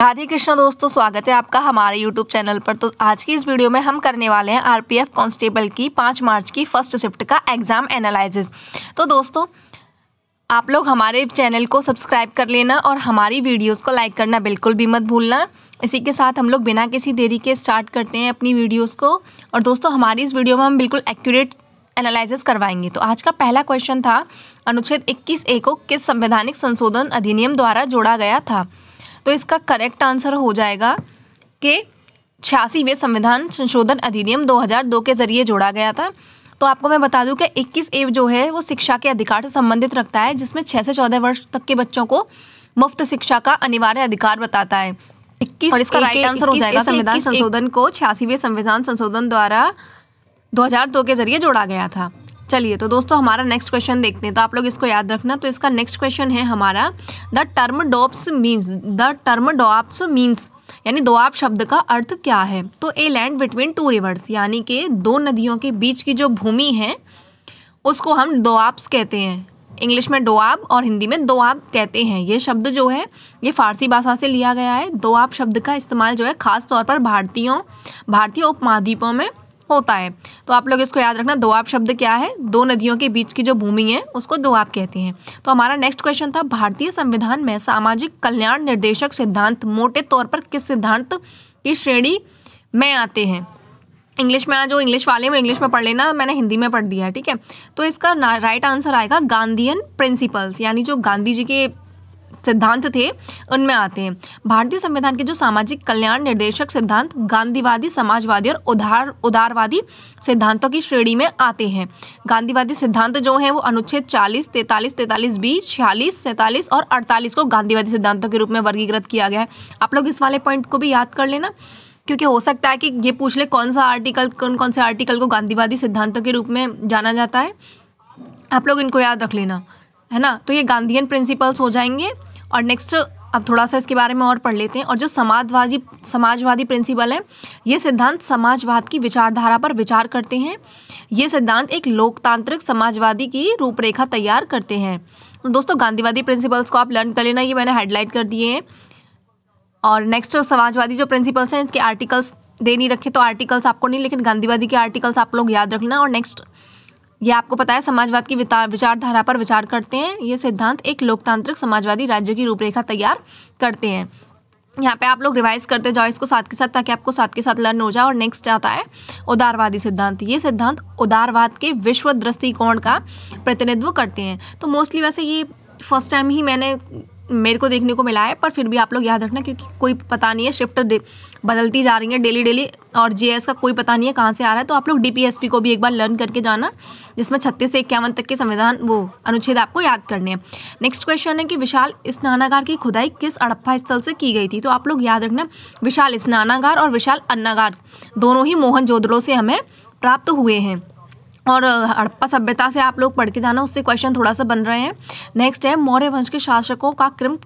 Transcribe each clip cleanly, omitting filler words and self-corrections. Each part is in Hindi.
राधे कृष्ण दोस्तों, स्वागत है आपका हमारे YouTube चैनल पर। तो आज की इस वीडियो में हम करने वाले हैं आरपीएफ कांस्टेबल की 5 मार्च की फर्स्ट शिफ्ट का एग्ज़ाम एनालिसिस। तो दोस्तों, आप लोग हमारे चैनल को सब्सक्राइब कर लेना और हमारी वीडियोस को लाइक करना बिल्कुल भी मत भूलना। इसी के साथ हम लोग बिना किसी देरी के स्टार्ट करते हैं अपनी वीडियोस को। और दोस्तों, हमारी इस वीडियो में हम बिल्कुल एक्यूरेट एनालिसिस करवाएंगे। तो आज का पहला क्वेश्चन था, अनुच्छेद 21A को किस संवैधानिक संशोधन अधिनियम द्वारा जोड़ा गया था? तो इसका करेक्ट आंसर हो जाएगा कि 86वें संविधान संशोधन अधिनियम 2002 के जरिए जोड़ा गया था। तो आपको मैं बता दूं कि 21A जो है वो शिक्षा के अधिकार से संबंधित रखता है, जिसमें 6 से 14 वर्ष तक के बच्चों को मुफ्त शिक्षा का अनिवार्य अधिकार बताता है। 21 और इसका राइट आंसर हो जाएगा संविधान संशोधन को 86वें संविधान संशोधन द्वारा 2002 के जरिए जोड़ा गया था। चलिए, तो दोस्तों हमारा नेक्स्ट क्वेश्चन देखते हैं। तो आप लोग इसको याद रखना। तो इसका नेक्स्ट क्वेश्चन है हमारा, द टर्म डॉप्स मीन्स यानी दोआब शब्द का अर्थ क्या है? तो a land between two reverse, यानी कि दो नदियों के बीच की जो भूमि है उसको हम दोआब्स कहते हैं। इंग्लिश में डोआब और हिंदी में दोआब कहते हैं। ये शब्द जो है ये फारसी भाषा से लिया गया है। दोआब शब्द का इस्तेमाल जो है खास तौर पर भारतीय उपमहाद्वीपों में होता है। तो आप लोग इसको याद रखना, दोआब शब्द क्या है? दो नदियों के बीच की जो भूमि है उसको दोआब कहते हैं। तो हमारा नेक्स्ट क्वेश्चन था, भारतीय संविधान में सामाजिक कल्याण निर्देशक सिद्धांत मोटे तौर पर किस सिद्धांत की श्रेणी में आते हैं? इंग्लिश में जो इंग्लिश वाले वो इंग्लिश में पढ़ लेना, मैंने हिंदी में पढ़ दिया है, ठीक है। तो इसका राइट आंसर आएगा गांधीयन प्रिंसिपल्स, यानी जो गांधी जी के सिद्धांत थे उनमें आते हैं। भारतीय संविधान के जो सामाजिक कल्याण निर्देशक सिद्धांत गांधीवादी, समाजवादी और उदारवादी सिद्धांतों की श्रेणी में आते हैं। गांधीवादी सिद्धांत जो है वो अनुच्छेद 40, 43, 43B, 46, 47 और 48 को गांधीवादी सिद्धांतों के रूप में वर्गीकृत किया गया है। आप लोग इस वाले पॉइंट को भी याद कर लेना, क्योंकि हो सकता है कि ये पूछ ले कौन से आर्टिकल को गांधीवादी सिद्धांतों के रूप में जाना जाता है। आप लोग इनको याद रख लेना, है ना। तो ये गांधीयन प्रिंसिपल्स हो जाएंगे। और नेक्स्ट अब थोड़ा सा इसके बारे में और पढ़ लेते हैं। और जो समाजवादी प्रिंसिपल है, ये सिद्धांत समाजवाद की विचारधारा पर विचार करते हैं। ये सिद्धांत एक लोकतांत्रिक समाजवादी की रूपरेखा तैयार करते हैं। तो दोस्तों, गांधीवादी प्रिंसिपल्स को आप लर्न कर लेना, ये मैंने हाईलाइट कर दिए हैं। और नेक्स्ट समाजवादी जो प्रिंसिपल्स हैं इसके आर्टिकल्स दे नहीं रखे, तो आर्टिकल्स आपको नहीं, लेकिन गांधीवादी के आर्टिकल्स आप लोग याद रखना। और नेक्स्ट, ये आपको पता है समाजवाद की विचारधारा पर विचार करते हैं। ये सिद्धांत एक लोकतांत्रिक समाजवादी राज्य की रूपरेखा तैयार करते हैं। यहाँ पे आप लोग रिवाइज करते जाओ इसको साथ के साथ, ताकि आपको साथ के साथ लर्न हो जाए। और नेक्स्ट आता है उदारवादी सिद्धांत। ये सिद्धांत उदारवाद के विश्व दृष्टिकोण का प्रतिनिधित्व करते हैं। तो मोस्टली वैसे ये फर्स्ट टाइम ही मेरे को देखने को मिला है, पर फिर भी आप लोग याद रखना, क्योंकि कोई पता नहीं है, शिफ्ट बदलती जा रही है डेली, और जीएस का कोई पता नहीं है कहाँ से आ रहा है। तो आप लोग डीपीएसपी को भी एक बार लर्न करके जाना, जिसमें 36 से 51 तक के संविधान अनुच्छेद आपको याद करने हैं। नेक्स्ट क्वेश्चन है कि विशाल स्नानागार की खुदाई किस हड़प्पा स्थल से की गई थी? तो आप लोग याद रखना, विशाल स्नानागार और विशाल अन्नागार दोनों ही मोहनजोदड़ो से हमें प्राप्त हुए हैं। और हड़प्पा सभ्यता से आप लोग पढ़ के जाना, उससे क्वेश्चन थोड़ा सा बन रहे हैं। नेक्स्ट है, मौर्य वंश के शासकों का क्रम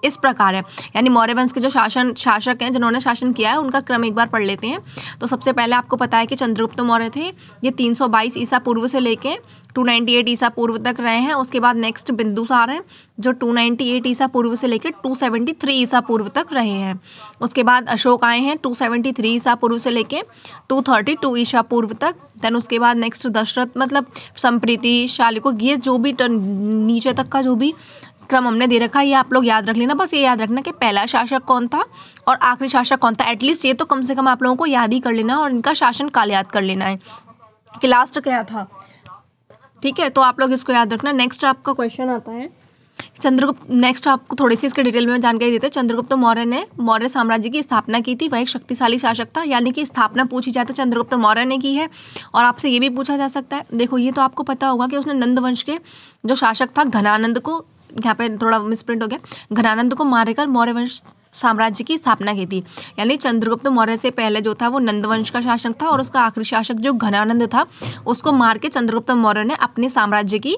इस प्रकार है, यानी मौर्य वंश के जो शासक हैं जिन्होंने शासन किया है उनका क्रम एक बार पढ़ लेते हैं। तो सबसे पहले आपको पता है कि चंद्रगुप्त मौर्य थे। ये 322 ईसा पूर्व से लेके 298 ईसा पूर्व तक रहे हैं। उसके बाद नेक्स्ट बिंदुसार हैं, जो 298 ईसा पूर्व से लेकर 273 ईसा पूर्व तक रहे हैं। उसके बाद अशोक आए हैं 273 ईसा पूर्व से लेके 232 ईसा पूर्व तक। देन उसके बाद नेक्स्ट दशरथ, मतलब संप्रीति, शालिको, ये जो भी नीचे तक का जो भी क्रम हमने दे रखा है ये आप लोग याद रख लेना। बस ये याद रखना कि पहला शासक कौन था और आखिरी शासक कौन था। एटलीस्ट ये तो कम से कम आप लोगों को याद ही कर लेना, और इनका शासन काल याद कर लेना है कि लास्ट क्या था, ठीक है। तो आप लोग इसको याद रखना। नेक्स्ट आपका क्वेश्चन आता है चंद्रगुप्त। नेक्स्ट आपको थोड़ी सी इसके डिटेल में जानकारी देते हैं। चंद्रगुप्त मौर्य ने मौर्य साम्राज्य की स्थापना की थी। वह एक शक्तिशाली शासक था, यानी कि स्थापना पूछी जाए तो चंद्रगुप्त मौर्य ने की है। और आपसे ये भी पूछा जा सकता है, देखो ये तो आपको पता होगा कि उसने नंद वंश के जो शासक था घनानंद को, यहाँ पे थोड़ा मिसप्रिंट हो गया, घनानंद को मारकर मौर्य वंश साम्राज्य की स्थापना की थी। यानी चंद्रगुप्त मौर्य से पहले जो था वो नंद वंश का शासक था, और उसका आखिरी शासक जो घनानंद था उसको मार के चंद्रगुप्त मौर्य ने अपने साम्राज्य की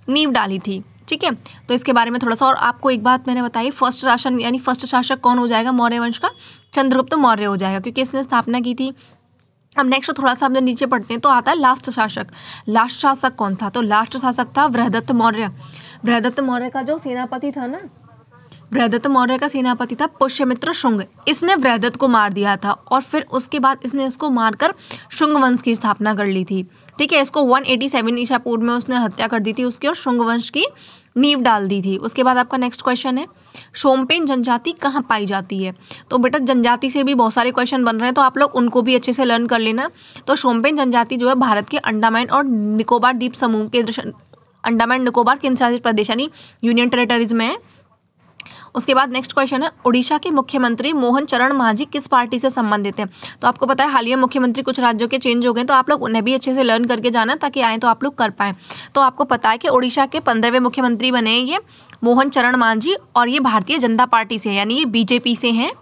नींव डाली थी, ठीक है। तो इसके बारे में थोड़ा सा और आपको एक बात मैंने बताई, फर्स्ट शासक कौन हो जाएगा मौर्य वंश का? चंद्रगुप्त मौर्य हो जाएगा, क्योंकि इसने स्थापना की थी। अब नेक्स्ट थोड़ा सा हम जब नीचे पढ़ते हैं तो आता है लास्ट शासक कौन था? तो लास्ट शासक था बृहदत्त मौर्य। बृहदत्त मौर्य का जो सेनापति था ना, बृहदत्त मौर्य का सेनापति था पुष्यमित्र शुंग। इसने बृहदत्त को मार दिया था और फिर उसके बाद इसने इसको मारकर शुंग वंश की स्थापना कर ली थी। ठीक है, इसको 187 ईसा पूर्व में उसने हत्या कर दी थी उसकी और शुंग वंश की नींव डाल दी थी। उसके बाद आपका नेक्स्ट क्वेश्चन है, शोम्पेन जनजाति कहाँ पाई जाती है? तो बेटा जनजाति से भी बहुत सारे क्वेश्चन बन रहे हैं, तो आप लोग उनको भी अच्छे से लर्न कर लेना। तो शोम्पेन जनजाति जो है भारत के अंडमान और निकोबार द्वीप समूह के अंडमान निकोबार केंद्र शासित प्रदेश यानी यूनियन टेरिटरीज में है। उसके बाद नेक्स्ट क्वेश्चन है, उड़ीसा के मुख्यमंत्री मोहन चरण मांझी किस पार्टी से संबंधित है? तो आपको पता है हालिया मुख्यमंत्री कुछ राज्यों के चेंज हो गए, तो आप लोग उन्हें भी अच्छे से लर्न करके जाना ताकि आए तो आप लोग कर पाएँ। तो आपको पता है कि उड़ीसा के 15वें मुख्यमंत्री बने हैं ये मोहन चरण मांझी और ये भारतीय जनता पार्टी से यानी ये बीजेपी से हैं,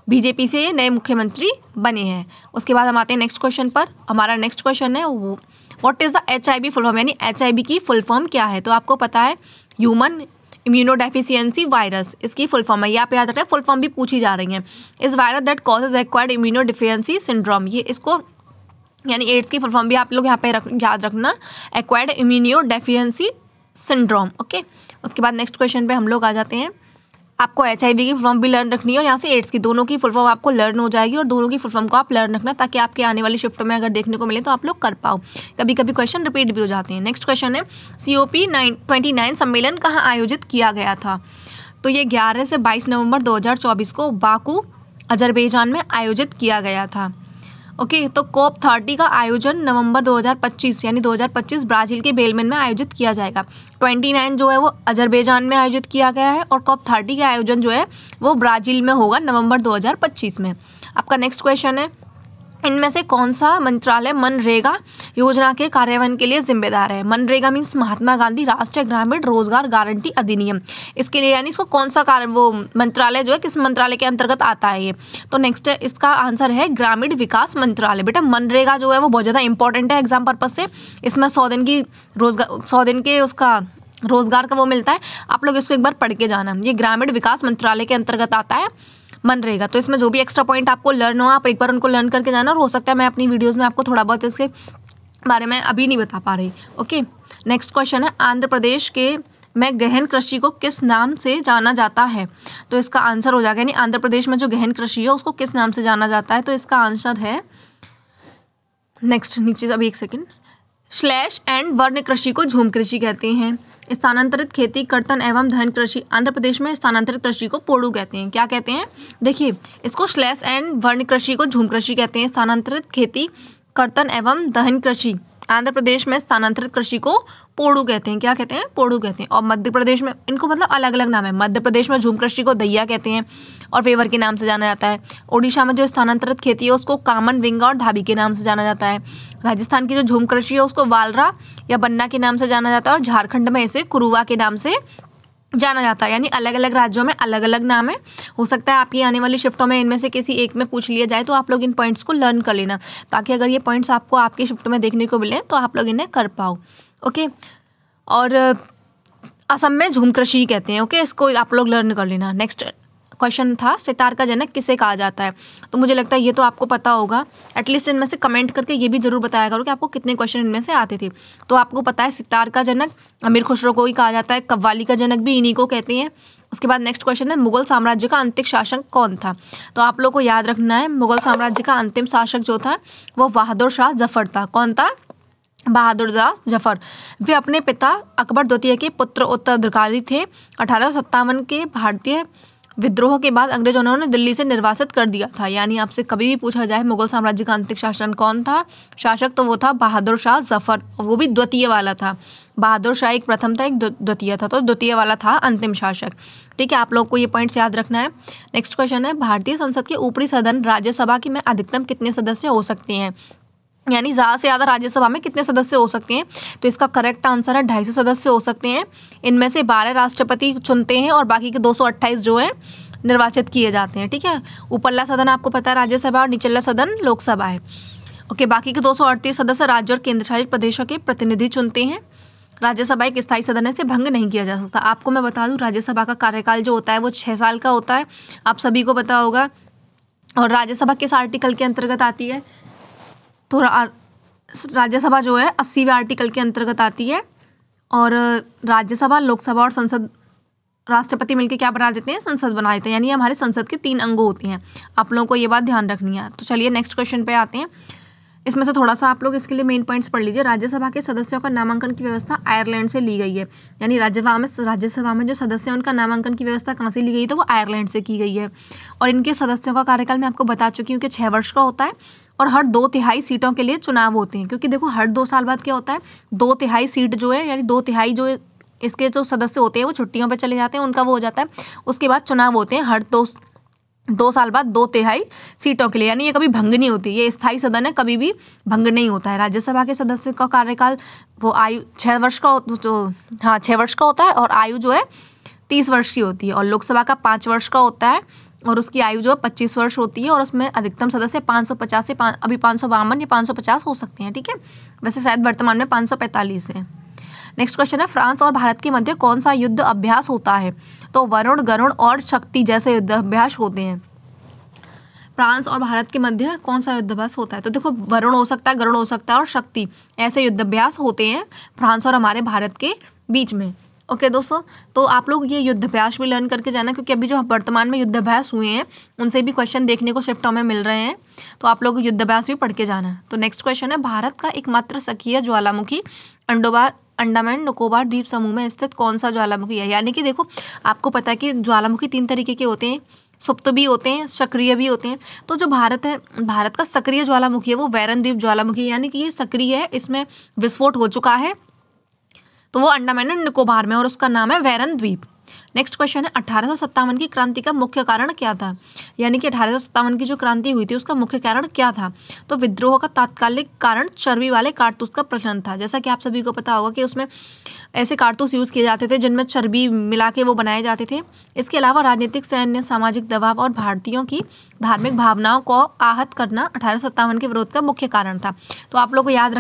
बीजेपी से ये नए मुख्यमंत्री बने हैं। उसके बाद हम आते हैं नेक्स्ट क्वेश्चन पर। हमारा नेक्स्ट क्वेश्चन है what is the HIV full form, यानी HIV की फुल फॉर्म क्या है? तो आपको पता है ह्यूमन इम्यूनोडेफिशिएंसी वायरस इसकी फुल फॉर्म है, यहाँ पे याद रखना, फुल फॉर्म भी पूछी जा रही है। इस virus that causes acquired immunodeficiency syndrome, ये इसको यानी एड्स की फुल फॉर्म भी आप लोग यहाँ पे याद रखना, एक्वायर्ड इम्यूनोडेफिशिएंसी सिंड्रोम। ओके, उसके बाद नेक्स्ट क्वेश्चन पे हम लोग आ जाते हैं। आपको HIV की फुल फॉर्म भी लर्न रखनी है और यहाँ से एड्स की दोनों की फुल फॉर्म आपको लर्न हो जाएगी और दोनों की फुल फॉर्म को आप लर्न रखना ताकि आपके आने वाली शिफ्ट में अगर देखने को मिले तो आप लोग कर पाओ। कभी कभी क्वेश्चन रिपीट भी हो जाते हैं। नेक्स्ट क्वेश्चन है, COP29 सम्मेलन कहाँ आयोजित किया गया था? तो ये 11 से 22 नवंबर 2024 को बाकू अजरबैजान में आयोजित किया गया था। ओके, तो COP30 का आयोजन नवंबर 2025 यानी 2025 ब्राज़ील के बेलमेन में आयोजित किया जाएगा। 29 जो है वो अजरबैजान में आयोजित किया गया है और COP30 का आयोजन जो है वो ब्राज़ील में होगा नवंबर 2025 में। आपका नेक्स्ट क्वेश्चन है, इनमें से कौन सा मंत्रालय मनरेगा योजना के कार्यान्वयन के लिए जिम्मेदार है? मनरेगा मीन्स महात्मा गांधी राष्ट्रीय ग्रामीण रोजगार गारंटी अधिनियम, इसके लिए यानी इसको कौन सा कार्य वो मंत्रालय जो है किस मंत्रालय के अंतर्गत आता है ये? तो नेक्स्ट है इसका आंसर है ग्रामीण विकास मंत्रालय। बेटा मनरेगा जो है वो बहुत ज़्यादा इंपॉर्टेंट है एग्जाम पर्पज से, इसमें 100 दिन की 100 दिन के उसका रोजगार का वो मिलता है, आप लोग इसको एक बार पढ़ के जाना। ये ग्रामीण विकास मंत्रालय के अंतर्गत आता है मनरेगा। तो इसमें जो भी एक्स्ट्रा पॉइंट आपको लर्न हो आप एक बार उनको लर्न करके जाना और हो सकता है मैं अपनी वीडियोस में आपको थोड़ा बहुत इसके बारे में अभी नहीं बता पा रही। ओके, नेक्स्ट क्वेश्चन है, आंध्र प्रदेश के में गहन कृषि को किस नाम से जाना जाता है? तो इसका आंसर हो जाएगा, यानी आंध्र प्रदेश में जो गहन कृषि है उसको किस नाम से जाना जाता है? तो इसका आंसर है नेक्स्ट नीचे अभी एक सेकेंड, स्लैश एंड वर्ण कृषि को झूम कृषि कहते हैं। स्थानांतरित खेती कर्तन एवं धन कृषि, आंध्र प्रदेश में स्थानांतरित कृषि को पोड़ू कहते हैं। क्या कहते हैं? देखिए, इसको स्लैश एंड वर्ण कृषि को झूम कृषि कहते हैं। स्थानांतरित खेती कर्तन एवं दहन कृषि, आंध्र प्रदेश में स्थानांतरित कृषि को पोड़ू कहते हैं। क्या कहते हैं? पोड़ू कहते हैं। और मध्य प्रदेश में इनको मतलब अलग अलग नाम है। मध्य प्रदेश में झूम कृषि को दैया कहते हैं और फेवर के नाम से जाना जाता है। ओडिशा में जो स्थानांतरित खेती है उसको कामन विंगा और धाबी के नाम से जाना जाता है। राजस्थान की जो झूम कृषि है उसको वालरा या बन्ना के नाम से जाना जाता है और झारखंड में इसे कुरुवा के नाम से जाना जाता है। यानी अलग अलग राज्यों में अलग अलग नाम है। हो सकता है आपकी आने वाली शिफ्टों में इनमें से किसी एक में पूछ लिया जाए, तो आप लोग इन पॉइंट्स को लर्न कर लेना ताकि अगर ये पॉइंट्स आपको आपकी शिफ्ट में देखने को मिले तो आप लोग इन्हें कर पाओ। ओके, और असम में झूम कृषि कहते हैं। ओके, इसको आप लोग लर्न कर लेना। नेक्स्ट क्वेश्चन था, सितार का जनक किसे कहा जाता है? तो मुझे लगता है ये तो आपको पता होगा, एटलीस्ट इनमें से कमेंट करके ये भी जरूर बताया करो कि आपको कितने क्वेश्चन इनमें से आते थे। तो आपको पता है सितार का जनक अमीर खुसरो को ही कहा जाता है, कव्वाली का जनक भी इन्हीं को कहते हैं। उसके बाद नेक्स्ट क्वेश्चन है, मुगल साम्राज्य का अंतिम शासक कौन था? तो आप लोग को याद रखना है, मुगल साम्राज्य का अंतिम शासक जो था वो बहादुर शाह जफर था। कौन था? बहादुर शाह जफर। वे अपने पिता अकबर द्वितीय के पुत्र उत्तराधिकारी थे। 1857 के भारतीय विद्रोह के बाद अंग्रेजों ने दिल्ली से निर्वासित कर दिया था। यानी आपसे कभी भी पूछा जाए मुगल साम्राज्य का अंतिम शासन कौन था शासक, तो वो था बहादुर शाह जफर, और वो भी द्वितीय वाला था। बहादुर शाह एक प्रथम था, एक द्वितीय था, तो द्वितीय वाला था अंतिम शासक। ठीक है, आप लोग को ये पॉइंट्स याद रखना है। नेक्स्ट क्वेश्चन है, भारतीय संसद के ऊपरी सदन राज्यसभा की में अधिकतम कितने सदस्य हो सकते हैं? यानी ज़्यादा से ज़्यादा राज्यसभा में कितने सदस्य हो सकते हैं? तो इसका करेक्ट आंसर है 250 सदस्य हो सकते हैं। इनमें से 12 राष्ट्रपति चुनते हैं और बाकी के 228 जो है निर्वाचित किए जाते हैं। ठीक है, ऊपरला सदन आपको पता है राज्यसभा और निचला सदन लोकसभा है। ओके, बाकी के 238 सदस्य राज्य और केंद्र शासित प्रदेशों के प्रतिनिधि चुनते हैं। राज्यसभा एक स्थायी सदन है, इसे भंग नहीं किया जा सकता। आपको मैं बता दूं, राज्यसभा का कार्यकाल जो होता है वो 6 साल का होता है, आप सभी को पता होगा। और राज्यसभा किस आर्टिकल के अंतर्गत आती है? तो राज्यसभा जो है 80वें आर्टिकल के अंतर्गत आती है। और राज्यसभा, लोकसभा और संसद राष्ट्रपति मिलकर क्या बना देते हैं, संसद बना देते हैं, यानी हमारे संसद के 3 अंग होते हैं। आप लोगों को ये बात ध्यान रखनी है। तो चलिए नेक्स्ट क्वेश्चन पे आते हैं। इसमें से थोड़ा सा आप लोग इसके लिए मेन पॉइंट्स पढ़ लीजिए। राज्यसभा के सदस्यों का नामांकन की व्यवस्था आयरलैंड से ली गई है, यानी राज्यसभा में जो सदस्य हैं उनका नामांकन की व्यवस्था कहाँ से ली गई, तो वो आयरलैंड से की गई है। और इनके सदस्यों का कार्यकाल मैं आपको बता चुकी हूँ कि 6 वर्ष का होता है और हर 2/3 सीटों के लिए चुनाव होते हैं, क्योंकि देखो हर 2 साल बाद क्या होता है, 2/3 सीट जो है, यानी 2/3 जो इसके जो सदस्य होते हैं वो छुट्टियों पर चले जाते हैं, उनका वो हो जाता है। उसके बाद चुनाव होते हैं हर 2 साल बाद 2/3 सीटों के लिए, यानी ये कभी भंग नहीं होती, ये स्थायी सदन है, कभी भी भंग नहीं होता है। राज्यसभा के सदस्य का कार्यकाल वो आयु 6 वर्ष का 6 वर्ष का होता है और आयु जो है 30 वर्ष की होती है। और लोकसभा का 5 वर्ष का होता है और उसकी आयु जो है 25 वर्ष होती है और उसमें अधिकतम सदस्य 550 से अभी 552 या 550 हो सकते हैं, ठीक है। वैसे शायद वर्तमान में 545 है। नेक्स्ट क्वेश्चन है, फ्रांस और भारत के मध्य कौन सा युद्ध अभ्यास होता है, तो वरुण, गरुड़ और शक्ति जैसे युद्ध अभ्यास होते हैं। फ्रांस और भारत के मध्य कौन सा युद्धाभ्यास होता है, तो देखो वरुण हो सकता है, गरुड़ हो सकता है और शक्ति, ऐसे युद्धाभ्यास होते हैं फ्रांस और हमारे भारत के बीच में। ओके दोस्तों, तो आप लोग ये युद्धाभ्यास भी लर्न करके जाना, क्योंकि अभी जो वर्तमान में युद्धाभ्यास हुए हैं उनसे भी क्वेश्चन देखने को शिफ्टों में मिल रहे हैं, तो आप लोग युद्धाभ्यास भी पढ़ के जाना। तो नेक्स्ट क्वेश्चन है, भारत का एकमात्र सक्रिय ज्वालामुखी अंडमान निकोबार द्वीप समूह में स्थित कौन सा ज्वालामुखी है। यानी कि देखो आपको पता है कि ज्वालामुखी 3 तरीके के होते हैं, सुप्त भी होते हैं, सक्रिय भी होते हैं। तो जो भारत है, भारत का सक्रिय ज्वालामुखी है वो वैरन द्वीप ज्वालामुखी, यानी कि ये सक्रिय है, इसमें विस्फोट हो चुका है, तो वो अंडमान एंड निकोबार में और उसका नाम है वैरन द्वीप। नेक्स्ट क्वेश्चन है, 1857 की क्रांति का मुख्य कारण क्या था, यानी कि 1857 की जो क्रांति हुई थी उसका मुख्य कारण क्या था, तो विद्रोह का तात्कालिक कारण चर्बी वाले कारतूस का प्रचलन था। जैसा कि आप सभी को पता होगा कि उसमें ऐसे कारतूस यूज़ किए जाते थे जिनमें चर्बी मिला के वो बनाए जाते थे। इसके अलावा राजनीतिक, सैन्य, सामाजिक दबाव और भारतीयों की धार्मिक भावनाओं को आहत करना 1857 के विरोध का मुख्य कारण था। तो आप लोग को याद